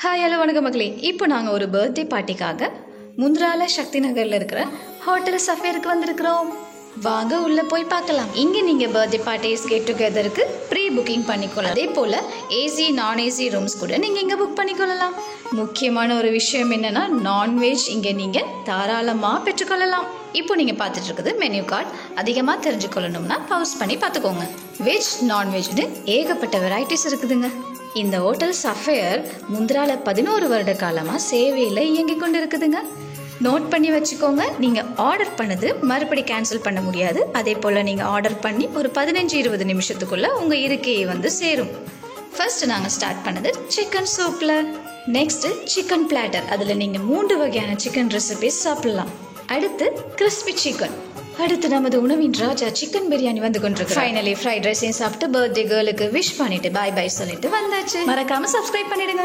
Hi hello வணக்கம் மக்களே. இப்போ நாங்கள் ஒரு பர்த்டே பார்ட்டிக்காக முந்திரால சக்தி நகரில் இருக்கிற ஹோட்டல் சஃபேருக்கு வந்திருக்கிறோம். வாங்க உள்ளே போய் பார்க்கலாம். இங்கே நீங்கள் பர்த்டே பார்ட்டிஸ் கெட் டுகெதருக்கு ப்ரீ புக்கிங் பண்ணிக்கொள்ளலாம். அதே போல் ஏசி நான் ஏசி ரூம்ஸ் கூட நீங்கள் இங்கே புக் பண்ணிக்கொள்ளலாம். முக்கியமான ஒரு விஷயம் என்னென்னா நான்வெஜ் இங்கே நீங்கள் தாராளமாக பெற்றுக்கொள்ளலாம். இப்போ நீங்கள் பார்த்துட்டு இருக்குது மெனு கார்டு. அதிகமாக தெரிஞ்சுக்கொள்ளணும்னா பவுஸ் பண்ணி பார்த்துக்கோங்க. வெஜ் நான்வெஜ்னு ஏகப்பட்ட வெரைட்டிஸ் இருக்குதுங்க. இந்த ஹோட்டல் சஃபேர் முந்திரால 11 வருட காலமாக சேவையில் இயங்கி கொண்டு இருக்குதுங்க. நோட் பண்ணி வச்சுக்கோங்க. நீங்கள் ஆர்டர் பண்ணது மறுபடி கேன்சல் பண்ண முடியாது. அதே போல் நீங்கள் ஆர்டர் பண்ணி ஒரு 15-20 நிமிஷத்துக்குள்ளே உங்கள் இருக்கையை வந்து சேரும். ஃபர்ஸ்ட் நாங்கள் ஸ்டார்ட் பண்ணது சிக்கன் சூப்பில். Next chicken platter. அதில் நீங்கள் 3 வகையான சிக்கன் ரெசிபிஸ் சாப்பிடலாம். அடுத்து கிறிஸ்பி சிக்கன். அடுத்து நமது உணவின் ராஜா சிக்கன் பிரியாணி வந்து கொண்டிருக்கு. ஃபைனலி ஃப்ரைட் ரைஸையும் சாப்பிட்டு பர்த்டே கேர்ளுக்கு விஷ் பண்ணிட்டு பாய் பாய் சொல்லிட்டு வந்தாச்சு. மறக்காம சப்ஸ்கிரைப் பண்ணிடுங்க.